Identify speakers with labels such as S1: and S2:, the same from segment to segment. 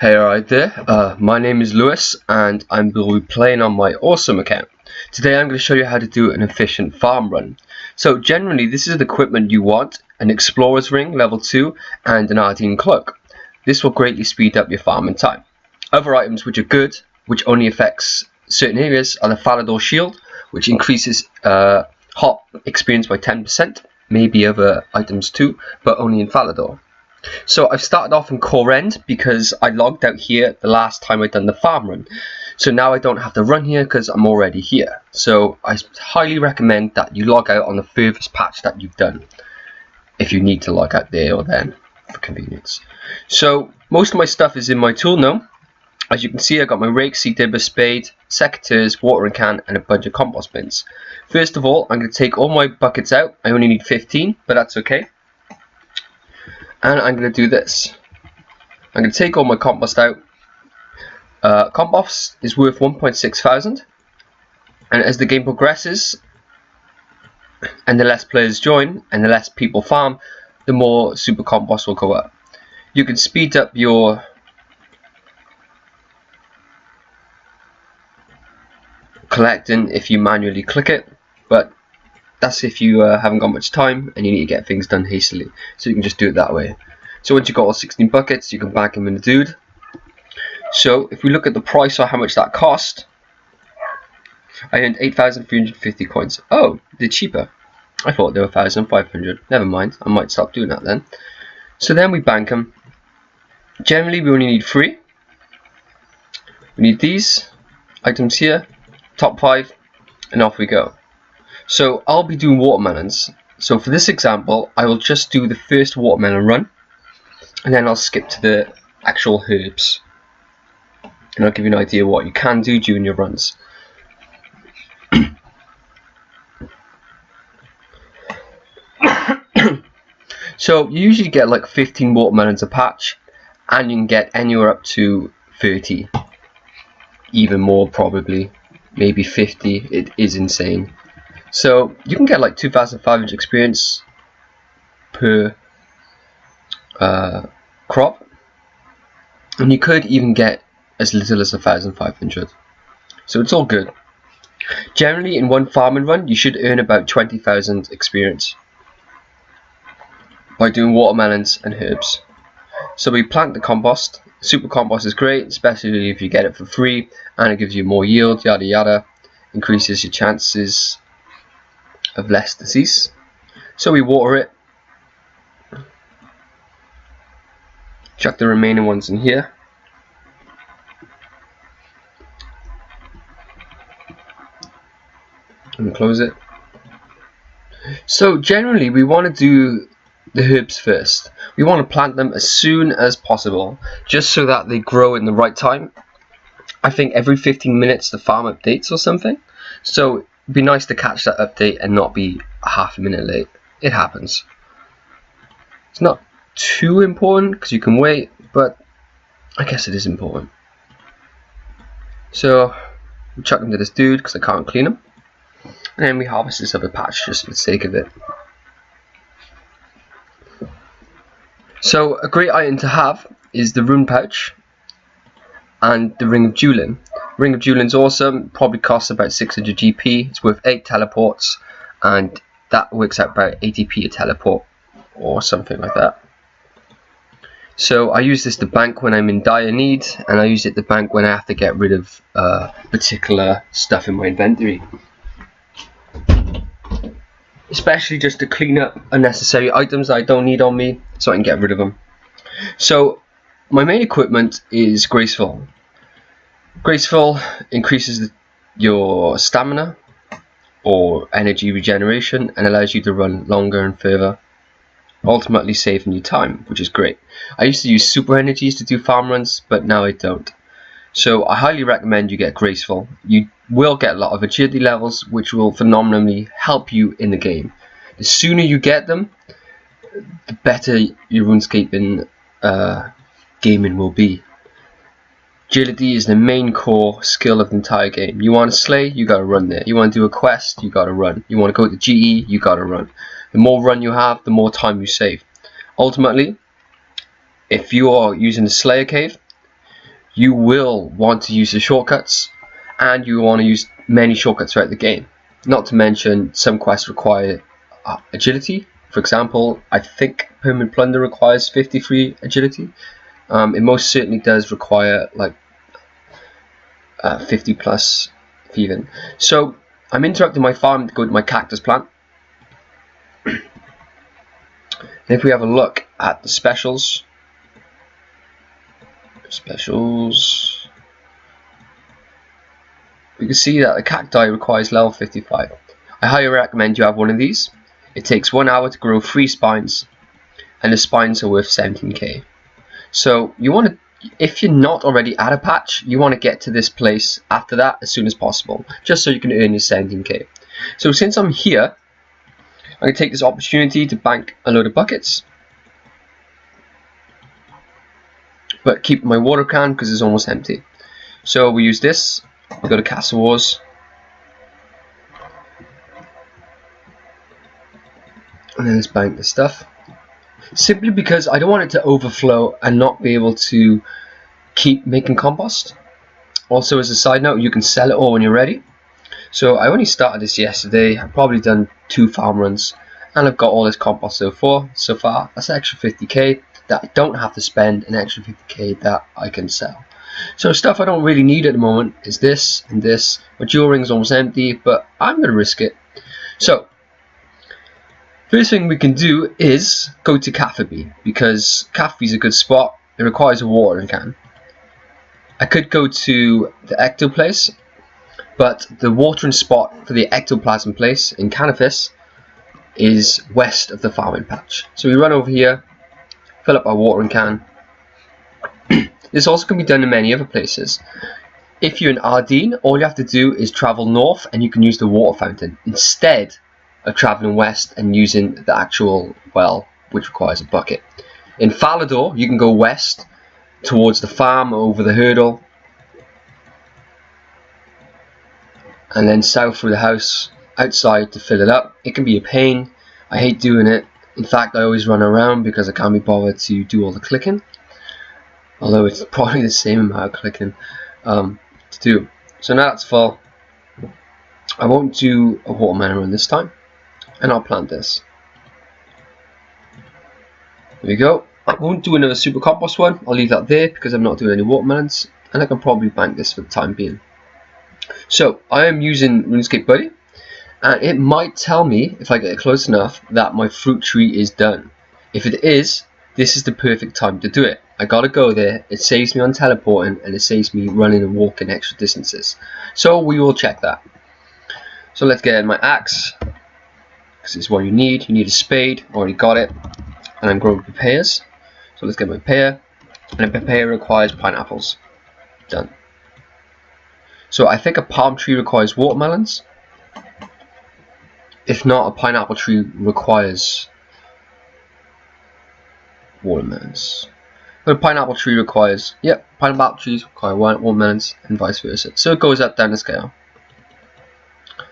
S1: Hey, alright there, my name is Lewis and I'm going to be playing on my awesome account. Today I'm going to show you how to do an efficient farm run. So generally this is the equipment you want: an explorer's ring level 2 and an Ardennes cloak. This will greatly speed up your farming time. Other items which are good, which only affects certain areas, are the Falador shield, which increases hot experience by 10%, maybe other items too, but only in Falador. So I've started off in core end because I logged out here the last time I'd done the farm run. So now I don't have to run here because I'm already here. So I highly recommend that you log out on the furthest patch that you've done, if you need to log out there or then for convenience. So most of my stuff is in my tool now. As you can see, I got my rake, seed dibber, spade, secateurs, watering can and a bunch of compost bins. First of all, I'm going to take all my buckets out. I only need 15, but that's okay. And I'm going to do this. I'm going to take all my compost out. Compost is worth 1.6 thousand, and as the game progresses and the less players join and the less people farm, the more super compost will go up. You can speed up your collecting if you manually click it, but that's if you haven't got much time and you need to get things done hastily, so you can just do it that way. So once you've got all 16 buckets, you can bag them in the dude. So if we look at the price or how much that cost, I earned 8,350 coins. Oh, they're cheaper. I thought they were 1,500. Never mind, I might stop doing that then. So then we bank them. Generally we only need 3. We need these items here, top 5, and off we go. So I'll be doing watermelons. So for this example, I will just do the first watermelon run, and then I'll skip to the actual herbs. And I'll give you an idea what you can do during your runs. So you usually get like 15 watermelons a patch, and you can get anywhere up to 30. Even more probably, maybe 50. It is insane. So you can get like 2,500 experience per crop, and you could even get as little as 1,500. So it's all good. Generally in one farming run you should earn about 20,000 experience by doing watermelons and herbs. So we plant the compost. Super compost is great, especially if you get it for free, and it gives you more yield, yada yada, increases your chances of less disease. So we water it, chuck the remaining ones in here, and close it. So generally we want to do the herbs first. We want to plant them as soon as possible, just so that they grow in the right time. I think every 15 minutes the farm updates or something, so it'd be nice to catch that update and not be half a minute late. It happens. It's not too important because you can wait, but I guess it is important. So we chuck them to this dude because I can't clean them, and then we harvest this other patch just for the sake of it. So a great item to have is the rune pouch and the ring of dueling. Ring of dueling's awesome, probably costs about 600 GP, it's worth 8 teleports, and that works out about 80p a teleport or something like that. So I use this to bank when I'm in dire need, and I use it to bank when I have to get rid of particular stuff in my inventory. Especially just to clean up unnecessary items that I don't need on me, so I can get rid of them. So my main equipment is Graceful. Graceful increases your stamina or energy regeneration and allows you to run longer and further, ultimately saving you time, which is great. I used to use super energies to do farm runs, but now I don't. So I highly recommend you get Graceful. You will get a lot of agility levels, which will phenomenally help you in the game. The sooner you get them, the better your RuneScaping gaming will be. Agility is the main core skill of the entire game. You want to slay, you gotta run there. You want to do a quest, you gotta run. You want to go to GE, you gotta run. The more run you have, the more time you save. Ultimately, if you are using the Slayer Cave, you will want to use the shortcuts, and you want to use many shortcuts throughout the game. Not to mention, some quests require agility. For example, I think Permanent Plunder requires 53 agility. It most certainly does require like 50 plus even. So I'm interrupting my farm to go to my cactus plant. And if we have a look at the specials, we can see that the cacti requires level 55. I highly recommend you have one of these. It takes 1 hour to grow 3 spines, and the spines are worth 17k. So you want to, if you're not already at a patch, you want to get to this place after that as soon as possible, just so you can earn your 17k. So since I'm here, I'm going to take this opportunity to bank a load of buckets, but keep my water can because it's almost empty. So we use this, we go to Castle Wars, and then let's bank this stuff. Simply because I don't want it to overflow and not be able to keep making compost. Also, as a side note, you can sell it all when you're ready. So I only started this yesterday. I've probably done 2 farm runs, and I've got all this compost so far. That's an extra 50k that I don't have to spend, an extra 50k that I can sell. So stuff I don't really need at the moment is this and this. My jewel ring is almost empty, but I'm going to risk it. So first thing we can do is go to Cafferby, because Cafferby is a good spot. It requires a watering can. I could go to the Ecto place, but the watering spot for the ectoplasm place in Canifis is west of the farming patch. So we run over here, fill up our watering can. This also can be done in many other places. If you're in Ardeen, all you have to do is travel north and you can use the water fountain instead of traveling west and using the actual well, which requires a bucket. In Falador, you can go west towards the farm over the hurdle, and then south through the house outside to fill it up. It can be a pain. I hate doing it. In fact, I always run around because I can't be bothered to do all the clicking, although it's probably the same amount of clicking to do. So now that's full. I won't do a watermelon run this time, and I'll plant this. There we go. I won't do another super compost one. I'll leave that there because I'm not doing any watermelons, and I can probably bank this for the time being. So I am using RuneScape Buddy, and it might tell me, if I get it close enough, that my fruit tree is done. If it is, this is the perfect time to do it. I gotta go there. It saves me on teleporting, and it saves me running and walking extra distances. So we will check that. So let's get in my axe, because it's what you need. You need a spade. Already got it. And I'm growing papayas. So let's get my papaya, and a papaya requires pineapples. Done. So I think a palm tree requires watermelons. If not, a pineapple tree requires watermelons. But a pineapple tree requires, pineapple trees require watermelons, and vice versa. So it goes up down the scale.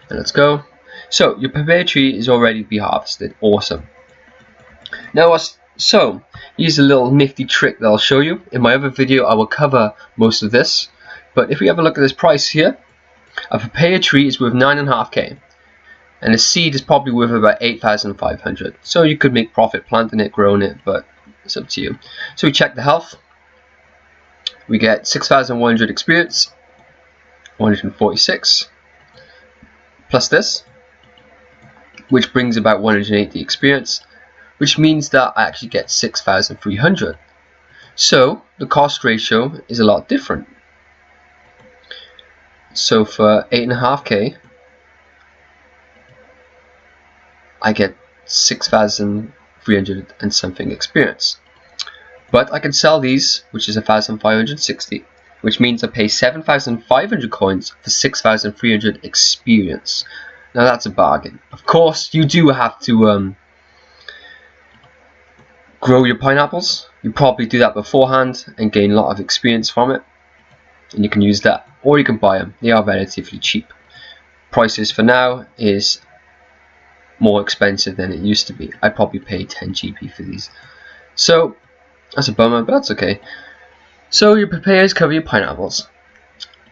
S1: And let's go. So your papaya tree is already be harvested. Awesome. Now, so here's a little nifty trick that I'll show you. In my other video, I will cover most of this. But if we have a look at this price here, a papaya tree is worth 9.5k, and a seed is probably worth about 8,500. So you could make profit planting it, growing it, but it's up to you. So we check the health. We get 6,100 experience, 146, plus this, which brings about 180 experience, which means that I actually get 6,300. So the cost ratio is a lot different. So for 8.5k, I get 6,300 and something experience. But I can sell these, which is 1,560, which means I pay 7,500 coins for 6,300 experience. Now that's a bargain. Of course, you do have to grow your pineapples. You probably do that beforehand and gain a lot of experience from it, and you can use that, or you can buy them. They are relatively cheap. Prices for now is more expensive than it used to be. I'd probably pay 10 GP for these, so that's a bummer, but that's okay. So your prepares cover your pineapples.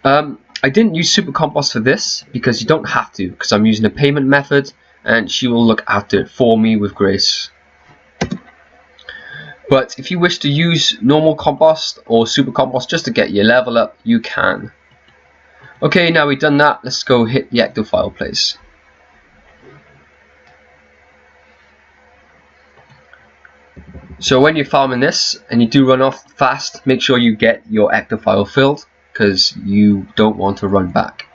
S1: I didn't use super compost for this because you don't have to, because I'm using a payment method and she will look after it for me with grace. But if you wish to use normal compost or super compost just to get your level up, you can. Okay, now we've done that, let's go hit the ectofile place. So when you're farming this and you do run off fast, make sure you get your ectofile filled, because you don't want to run back.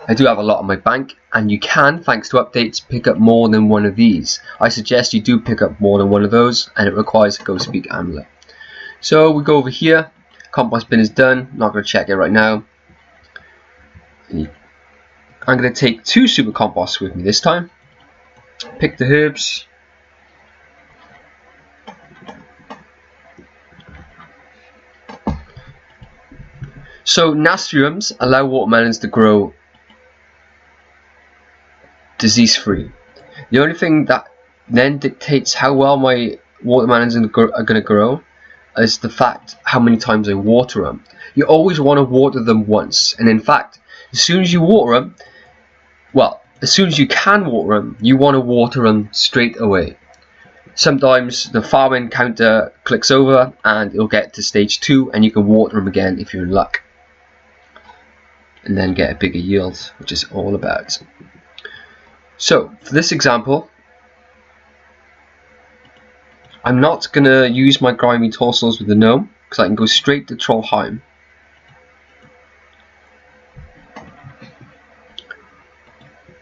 S1: I do have a lot on my bank, and you can, thanks to updates, pick up more than one of these. I suggest you do pick up more than one of those, and it requires a Ghost Speak amulet. So we go over here, compost bin is done, not going to check it right now. I'm going to take 2 super composts with me this time. Pick the herbs. So nasturtiums allow watermelons to grow disease free. The only thing that then dictates how well my watermelons are going to grow is the fact how many times I water them. You always want to water them once, and in fact, as soon as you water them, well, as soon as you can water them, you want to water them straight away. Sometimes the farming counter clicks over and it'll get to stage 2 and you can water them again if you're in luck, and then get a bigger yield, which is all about. So for this example, I'm not going to use my grimy torsals with the gnome, because I can go straight to Trollheim.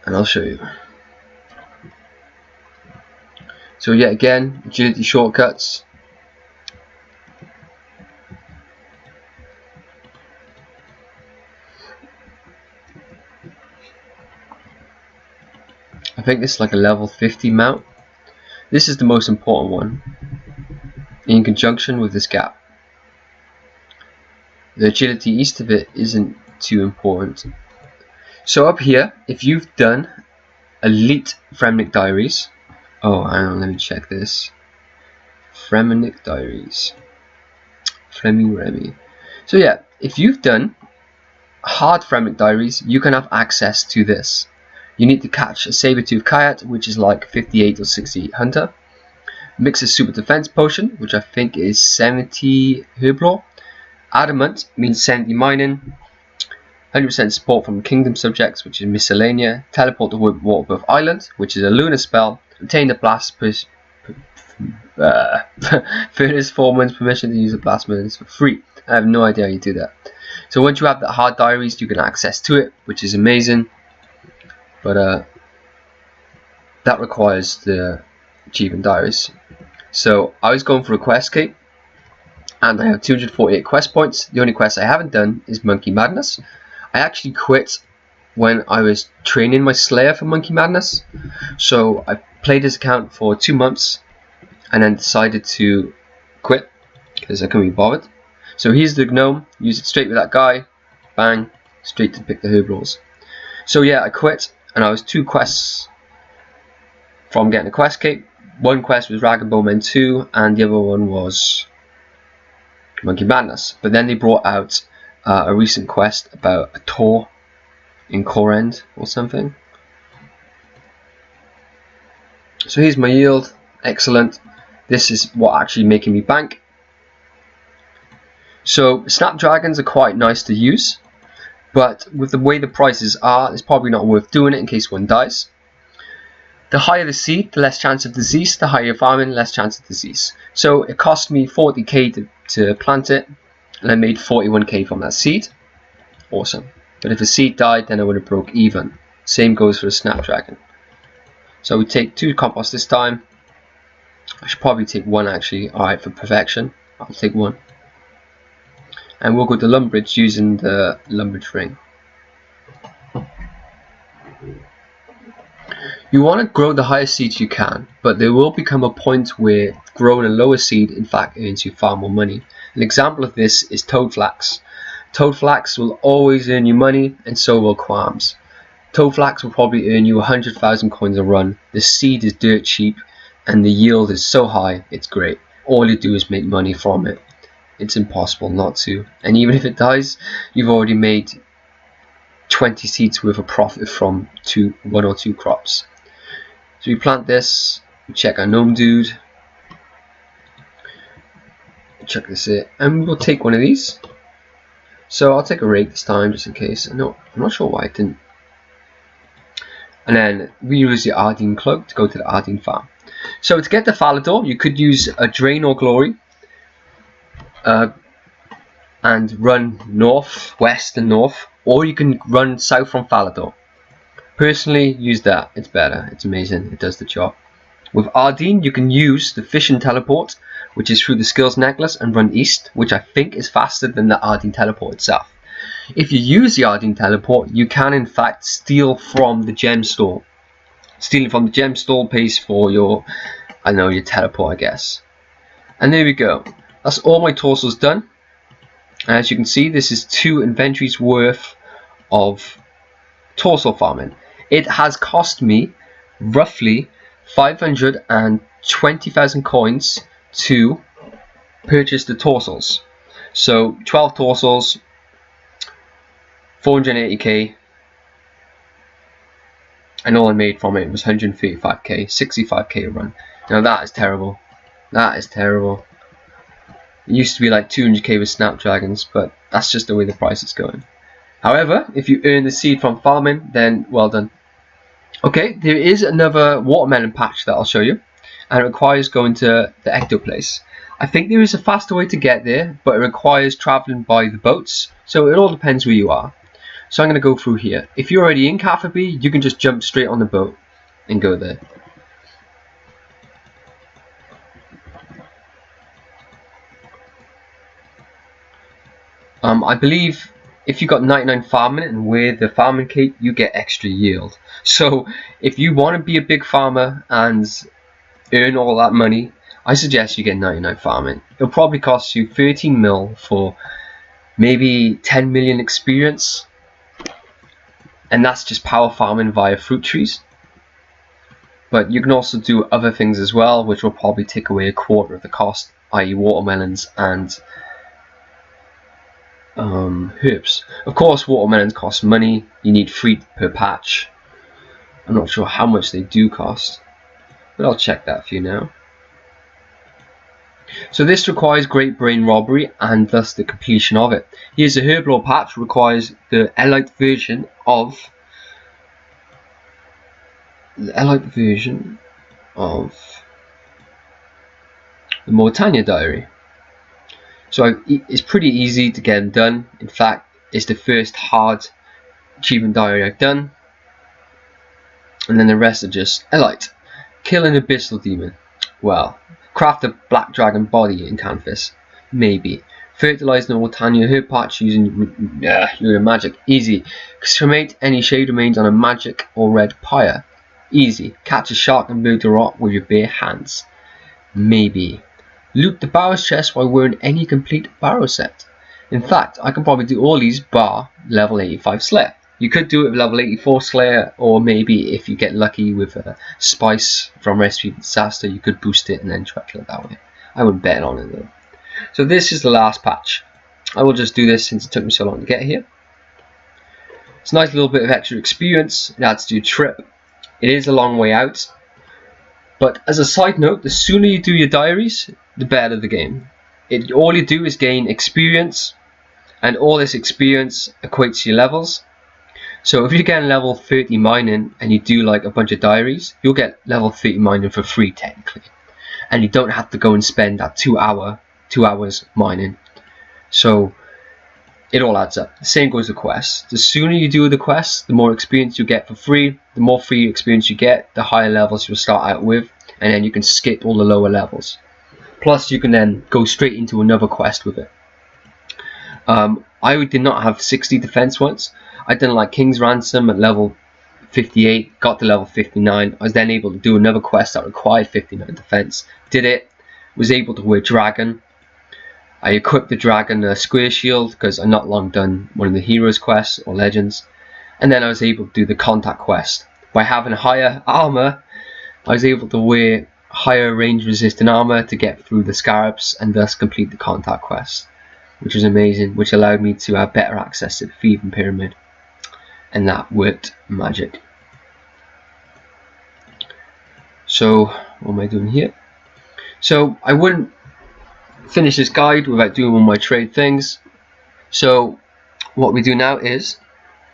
S1: And I'll show you. So yet again, agility shortcuts. I think this is like a level 50 mount. This is the most important one, in conjunction with this gap. The agility east of it isn't too important. So up here, if you've done Elite Fremnik Diaries, oh hang on, let me check this. Fremnik Diaries, Flemmy Remy. So yeah, if you've done hard Fremnik Diaries, you can have access to this. You need to catch a saber-tooth coyote, which is like 58 or 68 hunter. Mix a super defense potion, which I think is 70 herblore. Adamant means 70 mining. 100% support from kingdom subjects, which is miscellanea. Teleport to Waterbirth Island, which is a lunar spell. Obtain the blast furnace foreman's permission to use the blast furnace for free. I have no idea how you do that. So once you have the hard diaries, you can access to it, which is amazing. But that requires the achievement diaries. So I was going for a quest cape, and I have 248 quest points. The only quest I haven't done is Monkey Madness. I actually quit when I was training my Slayer for Monkey Madness. So I played this account for 2 months and then decided to quit because I couldn't be bothered. So here's the gnome, use it straight with that guy, bang, straight to pick the herb rolls. So yeah, I quit, and I was 2 quests from getting a quest cape. One quest was Rag and Bowman 2, and the other one was Monkey Madness. But then they brought out a recent quest about a tour in Corend or something. So here's my yield, excellent. This is what actually making me bank. So snapdragons are quite nice to use, but with the way the prices are, it's probably not worth doing it in case one dies. The higher the seed, the less chance of disease. The higher your farming, less chance of disease. So it cost me 40k to plant it, and I made 41k from that seed. Awesome. But if the seed died, then I would have broke even. Same goes for the snapdragon. So we take 2 compost this time. I should probably take 1 actually. Alright, for perfection, I'll take 1. And we'll go to Lumbridge using the Lumbridge ring. You want to grow the highest seeds you can, but there will become a point where growing a lower seed in fact earns you far more money. An example of this is Toadflax. Toadflax will always earn you money, and so will Qualms. Toadflax will probably earn you 100,000 coins a run. The seed is dirt cheap, and the yield is so high, it's great. All you do is make money from it. it's impossible not to. And even if it dies, you've already made 20 seeds worth of profit from 1 or 2 crops. So we plant this, we check our gnome dude, check this here, and we'll take one of these. So I'll take a rake this time just in case. No, I'm not sure why I didn't. And then we use the Ardeen cloak to go to the Ardeen farm. So to get the Falador, you could use a Drain or Glory and run north, west and north, or you can run south from Falador. Personally, use that, it's better, it's amazing, it does the job. With Ardeen, you can use the Fish and Teleport, which is through the Skills Necklace, and run east, which I think is faster than the Ardeen Teleport itself. If you use the Ardeen Teleport, you can in fact steal from the gem store. Stealing from the gem store pays for your, I don't know, your teleport, I guess. And there we go. That's all my torsos done. And as you can see, this is 2 inventories worth of torso farming. It has cost me roughly 520,000 coins to purchase the torsos. So 12 torsos, 480k, and all I made from it was 135k, 65k a run. Now that is terrible. That is terrible. It used to be like 200k with Snapdragons, but that's just the way the price is going. However, if you earn the seed from farming, then well done. Okay, there is another watermelon patch that I'll show you, and it requires going to the Ecto place. I think there is a faster way to get there, but it requires traveling by the boats, so it all depends where you are. So I'm going to go through here. If you're already in Cafferby, you can just jump straight on the boat and go there. I believe if you got 99 farming and wear the farming cape, you get extra yield. So if you want to be a big farmer and earn all that money, I suggest you get 99 farming. It'll probably cost you 13 mil for maybe 10 million experience, and that's just power farming via fruit trees. But you can also do other things as well, which will probably take away a quarter of the cost, i.e. watermelons and herbs. Of course, watermelons cost money. You need 3 per patch. I'm not sure how much they do cost, but I'll check that for you now. So this requires Great Brain Robbery and thus the completion of it. Here's a Herblore patch, requires the Elite version of the Mortania Diary. So it's pretty easy to get them done. In fact, it's the first hard achievement diary I've done. And then the rest are just Elite. Kill an Abyssal Demon. Well, craft a Black Dragon body in Canvas. Maybe. Fertilize the Mortania herb patch using your magic. Easy. Cremate any shade remains on a magic or red pyre. Easy. Catch a shark and murder rot with your bare hands. Maybe. Loot the Barrow's chest while wearing any complete Barrow set. In fact, I can probably do all these bar level 85 Slayer. You could do it with level 84 Slayer, or maybe if you get lucky with a spice from Recipe Disaster, you could boost it and then try to kill it that way. I wouldn't bet on it though. So this is the last patch. I will just do this since it took me so long to get here. It's a nice little bit of extra experience. It adds to your trip. It is a long way out. But as a side note, the sooner you do your diaries, the better the game. All you do is gain experience, and all this experience equates to your levels. So if you get level 30 mining and you do like a bunch of diaries, you'll get level 30 mining for free technically. And you don't have to go and spend that 2 hours mining. So it all adds up. The same goes with quests. The sooner you do the quests, the more experience you get for free. The more free experience you get, the higher levels you'll start out with, and then you can skip all the lower levels. Plus you can then go straight into another quest with it. I did not have 60 defense once. I done like King's Ransom at level 58, got to level 59. I was then able to do another quest that required 59 defense. Did it, was able to wear Dragon. I equipped the Dragon a square shield because I'm not long done one of the heroes quests or legends. And then I was able to do the contact quest. By having higher armor, I was able to wear higher range resistant armor to get through the scarabs and thus complete the contact quest. which was amazing, which allowed me to have better access to the Thieving Pyramid, and that worked magic. So what am I doing here? So I wouldn't finish this guide without doing all my trade things. So what we do now is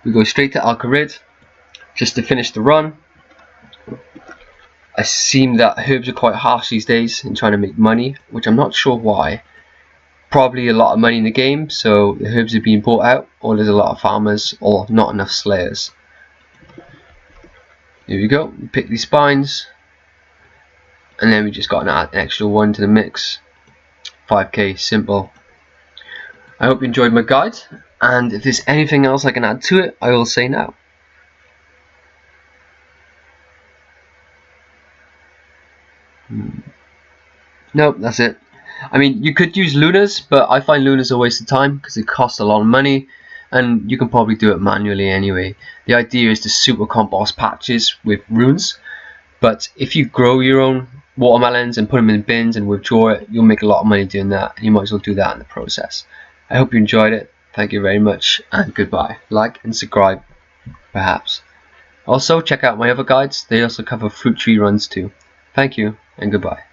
S1: we go straight to Alcarid just to finish the run. I seem that herbs are quite harsh these days in trying to make money, which I'm not sure why. Probably a lot of money in the game, so the herbs are being bought out, or there's a lot of farmers, or not enough slayers. Here we go, we pick these spines, and then we just got to add an extra one to the mix. 5k, simple. I hope you enjoyed my guide, and if there's anything else I can add to it, I will say now. Nope, that's it. I mean, you could use Lunas, but I find Lunas a waste of time because it costs a lot of money, and you can probably do it manually anyway. The idea is to super compost patches with runes, but if you grow your own watermelons and put them in bins and withdraw it, you'll make a lot of money doing that, and you might as well do that in the process. I hope you enjoyed it. Thank you very much, and goodbye. Like and subscribe, perhaps. Also, check out my other guides. They also cover fruit tree runs too. Thank you, and goodbye.